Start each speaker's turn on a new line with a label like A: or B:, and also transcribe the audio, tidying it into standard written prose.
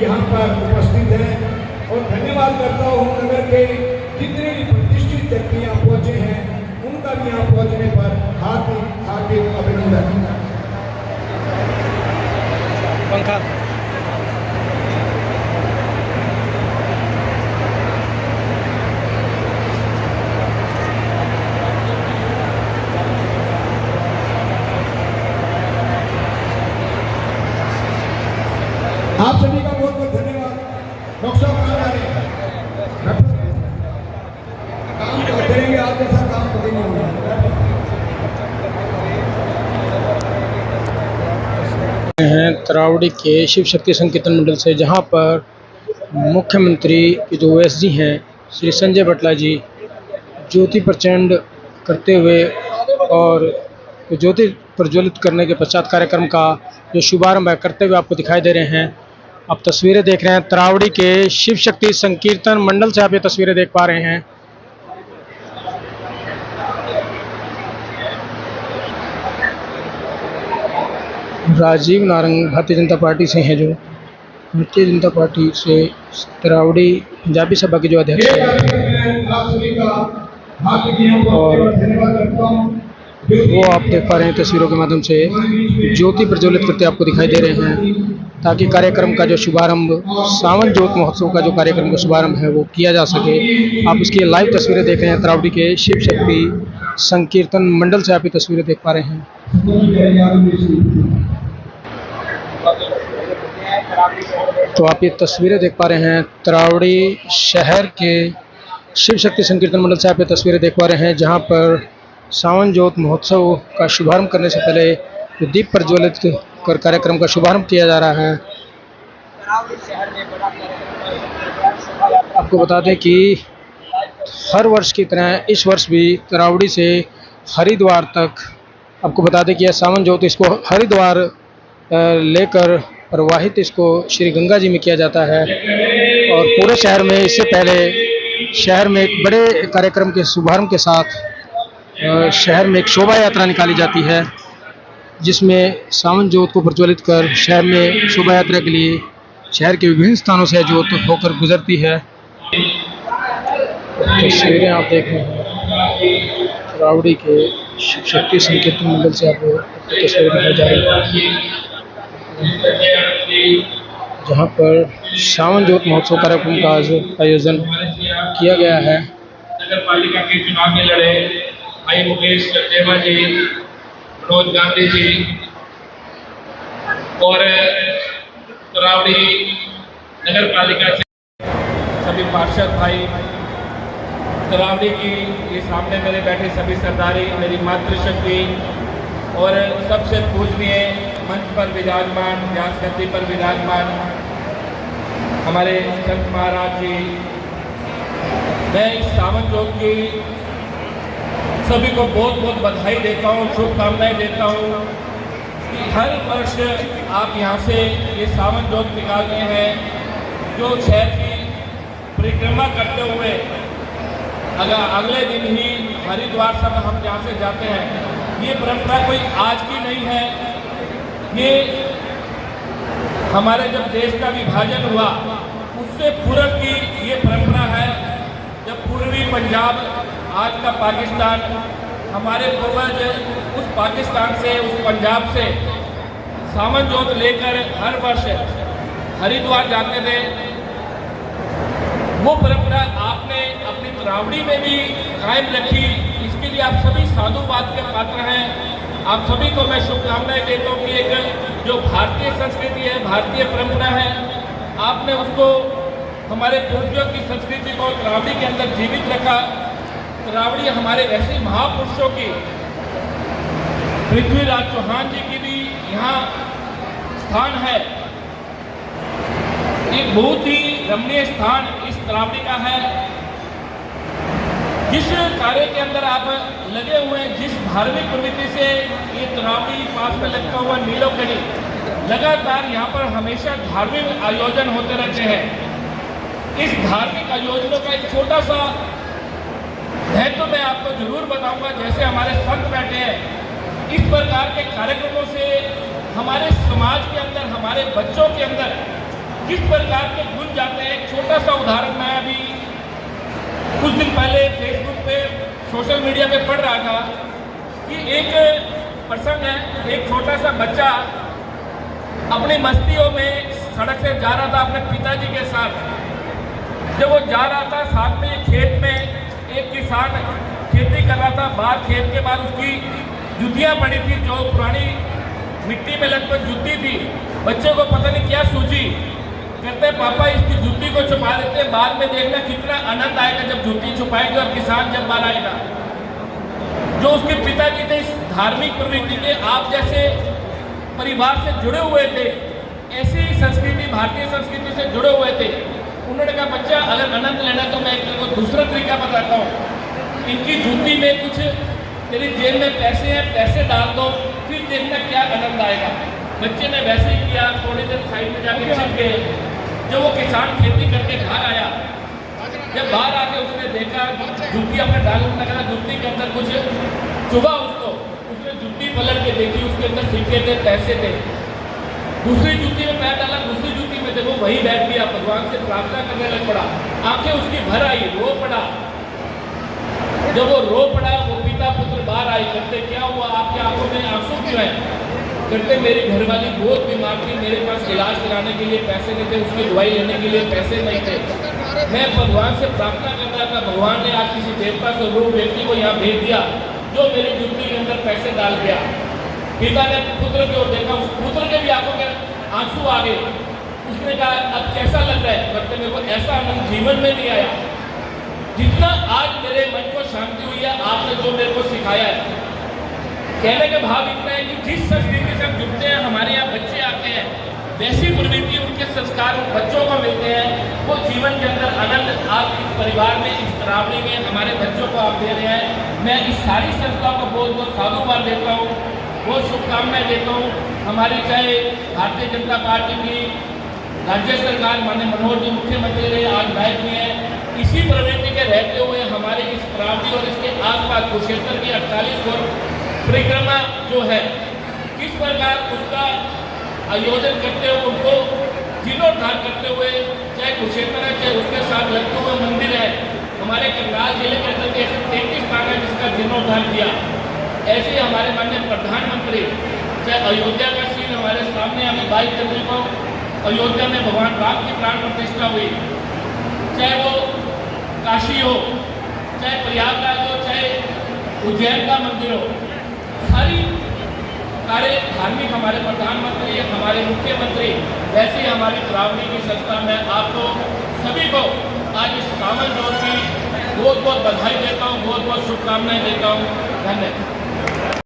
A: यहाँ पर उपस्थित हैं और धन्यवाद करता हूँ नगर के जितने भी प्रतिष्ठित व्यक्ति यहाँ पहुँचे हैं उनका भी यहाँ पहुँचने पर हार्दिक हार्दिक अभिनंदन।
B: पंखा
A: आप सभी का बहुत बहुत धन्यवाद। डॉक्टर साहब कहाँ जा रहे हैं? काम करते रहेंगे, आप जैसा काम करेंगे
B: हैं तरावड़ी के शिव शक्ति संकीर्तन मंडल से, जहां पर मुख्यमंत्री के जो ओएसडी हैं श्री संजय बटला जी ज्योति प्रचंड करते हुए और ज्योति प्रज्वलित करने के पश्चात कार्यक्रम का जो शुभारंभ है करते हुए आपको दिखाई दे रहे हैं। आप तस्वीरें देख रहे हैं तरावड़ी के शिव शक्ति संकीर्तन मंडल से, आप ये तस्वीरें देख पा रहे हैं। राजीव नारंग भारतीय जनता पार्टी से हैं, जो भारतीय जनता पार्टी से तरावड़ी पंजाबी सभा के जो अध्यक्ष हैं, और वो आप देख पा रहे हैं तस्वीरों के माध्यम से ज्योति प्रज्वलित करते आपको दिखाई दे रहे हैं, ताकि कार्यक्रम का जो शुभारंभ सावन ज्योत महोत्सव का जो कार्यक्रम का शुभारंभ है वो किया जा सके। आप इसकी लाइव तस्वीरें देख रहे हैं तरावड़ी के शिव शक्ति संकीर्तन मंडल से, आप ये तस्वीरें देख पा रहे हैं। तो आप ये तस्वीरें देख पा रहे हैं तरावड़ी शहर के शिव शक्ति संकीर्तन मंडल से, आप ये तस्वीरें देख पा रहे हैं, जहां पर सावन ज्योत महोत्सव का शुभारंभ करने से पहले दीप प्रज्वलित कर कार्यक्रम का शुभारंभ किया जा रहा है। आपको बता दें कि हर वर्ष की तरह इस वर्ष भी तरावड़ी से हरिद्वार तक, आपको बता दें कि यह सावन ज्योत इसको हरिद्वार लेकर प्रवाहित इसको श्री गंगा जी में किया जाता है। और पूरे शहर में इससे पहले शहर में एक बड़े कार्यक्रम के शुभारंभ के साथ शहर में एक शोभा यात्रा निकाली जाती है, जिसमें सावन ज्योत को प्रज्वलित कर शहर में शोभा यात्रा के लिए शहर के विभिन्न स्थानों से ज्योत होकर गुजरती है। तस्वीरें आप देख रहे हैं तरावड़ी के शिव शक्ति संकीर्तन मंडल से, आपको तस्वीरें दिखाई जा रही है, जहां पर सावन ज्योत महोत्सव कार्यक्रम का आयोजन किया गया है।
C: नगर पालिका के चुनाव में लड़े भाई मुकेश देवा जी, मनोज गांधी जी और तरावड़ी नगर पालिका से सभी पार्षद भाई, तरावड़ी की ये सामने मेरे बैठे सभी सरदारी, मेरी मातृशक्ति और सबसे पूजनीय मंच पर विराजमान, व्यासगद्दी पर विराजमान हमारे संत महाराज जी, मैं इस सावन ज्योत की सभी को बहुत बहुत बधाई देता हूँ, शुभकामनाएं देता हूँ कि हर वर्ष आप यहाँ से ये सावन ज्योत निकालते हैं, जो शहर की परिक्रमा करते हुए अगले दिन ही हरिद्वार सब हम जहाँ से जाते हैं। ये परंपरा कोई आज की नहीं है, ये हमारे जब देश का विभाजन हुआ उससे पूर्व की ये परंपरा है। जब पूर्वी पंजाब, आज का पाकिस्तान, हमारे पूर्वज उस पाकिस्तान से, उस पंजाब से सावन ज्योत लेकर हर वर्ष हरिद्वार जाते थे। वो परंपरा आपने अपनी तरावड़ी में भी कायम रखी, इसके लिए आप सभी साधुवाद के पात्र हैं। आप सभी को मैं शुभकामनाएं देता हूँ कि एक जो भारतीय संस्कृति है, भारतीय परंपरा है, आपने उसको, हमारे पूर्वजों की संस्कृति को तरावड़ी के अंदर जीवित रखा। तरावड़ी हमारे ऐसे महापुरुषों की, पृथ्वीराज चौहान जी की भी यहाँ स्थान है। एक बहुत ही रमणीय स्थान इस तरावड़ी का है। जिस कार्य के अंदर आप लगे हुए हैं, जिस धार्मिक प्रवृत्ति से ये तरावड़ी पास में लगता हुआ नीलोकड़ी, लगातार यहाँ पर हमेशा धार्मिक आयोजन होते रहते हैं। इस धार्मिक आयोजनों का एक छोटा सा महत्व मैं आपको जरूर बताऊंगा। जैसे हमारे संत बैठे हैं, इस प्रकार के कार्यक्रमों से हमारे समाज के अंदर, हमारे बच्चों के अंदर किस प्रकार के गुण जाते हैं। एक छोटा सा उदाहरण मैं अभी कुछ दिन पहले फेसबुक पे सोशल मीडिया पे पढ़ रहा था कि एक प्रसंग है, एक छोटा सा बच्चा अपनी मस्तियों में सड़क से जा रहा था अपने पिताजी के साथ। जब वो जा रहा था साथ में खेत में एक किसान खेती कर रहा था, बाहर खेत के बाद उसकी जुतियाँ पड़ी थी जो पुरानी मिट्टी में लगभग जुती थी। बच्चे को पता नहीं क्या सूझी, कहते हैं पापा इसकी जूती को छुपा देते हैं, बाद में देखना कितना आनंद आएगा जब जूती छुपाएंगे और किसान जब बाहर आएगा। जो उसके पिताजी थे इस धार्मिक प्रवृत्ति के आप जैसे परिवार से जुड़े हुए थे, ऐसी संस्कृति भारतीय संस्कृति से जुड़े हुए थे। उन्होंने कहा बच्चा अगर आनंद लेना तो मैं तेरे को दूसरा तरीका बताता हूँ, इनकी जूती में कुछ तेरी जेब में पैसे हैं, पैसे डाल दो, फिर देखना क्या आनंद आएगा। बच्चे ने वैसे ही किया, थोड़ी देर साइड में जाके छिप गए। जब वो किसान खेती करके घर आया, जब बाहर आके उसने देखा जूती अपने डालने लगा, जूती के अंदर कुछ चुभा उसको, उसने जूती पलट के देखी, उसके अंदर सिक्के थे, पैसे थे। दूसरी जूती में पैर डाला, दूसरी जूती में देखो वही बैठ गया, भगवान से प्रार्थना करने लग पड़ा। आंखें उसकी भर आई, रो पड़ा। जब वो रो पड़ा, वो पिता पुत्र बाहर आए, कहते क्या हुआ, आपकी आंखों में आंसू क्यों है। कहते मेरी घरवाली बहुत बीमार थी, मेरे पास इलाज कराने के लिए पैसे नहीं थे, उसकी दवाई लेने के लिए पैसे नहीं थे। मैं भगवान से प्रार्थना कर रहा था, भगवान ने आज किसी देवता से रूप व्यक्ति को यहाँ भेज दिया जो मेरी जूती के अंदर पैसे डाल गया। पिता ने पुत्र की ओर देखा, उस पुत्र के भी आंखों में आंसू आ गए। उसने कहा अब कैसा लग रहा है। कहते मेरे को ऐसा आनंद जीवन में नहीं आया जितना आज मेरे मन को शांति हुई है आपने जो मेरे को सिखाया है। कहने का भाव इतना है कि जिस संस्कृति से हम जुड़ते हैं, हमारे यहाँ बच्चे आते हैं, वैसी प्रवृत्ति उनके संस्कार उन बच्चों को मिलते हैं। वो जीवन के अंदर आनंद आप इस परिवार में, इस तरावड़ी में हमारे बच्चों को आप दे रहे हैं। मैं इस सारी संस्था को बहुत बहुत साधुवाद देता हूँ, बहुत शुभकामनाएं देता हूँ। हमारी चाहे भारतीय जनता पार्टी की राज्य सरकार माननीय मनोहर जी मुख्यमंत्री रहे, आज नायक भी हैं, इसी प्रवृत्ति के रहते हुए हमारे इस तरावड़ी और इसके आसपास कुरुक्षेत्र की 48 और परिक्रमा जो है किस प्रकार उसका आयोजन करते हुए, उनको जीर्णोद्धार करते हुए, चाहे कुरुक्षेत्र है चाहे उसके साथ लगते हुए मंदिर है, हमारे करनाल जिले के अंदर ऐसे 33 स्थान है जिसका जीर्णोद्धार किया। ऐसे ही हमारे माननीय प्रधानमंत्री, चाहे अयोध्या का सीन हमारे सामने अभी 22 जनवरी को अयोध्या में भगवान राम की प्राण प्रतिष्ठा हुई, चाहे वो काशी हो, चाहे प्रयागराज हो, चाहे उज्जैन का मंदिर हो, सारी सारे धार्मिक हमारे प्रधानमंत्री, हमारे मुख्यमंत्री, वैसे ही हमारी तरावड़ी की संस्था में आपको सभी को आज इस सावन जोड़ की बहुत बहुत बधाई देता हूँ, बहुत बहुत शुभकामनाएं देता हूँ। धन्यवाद।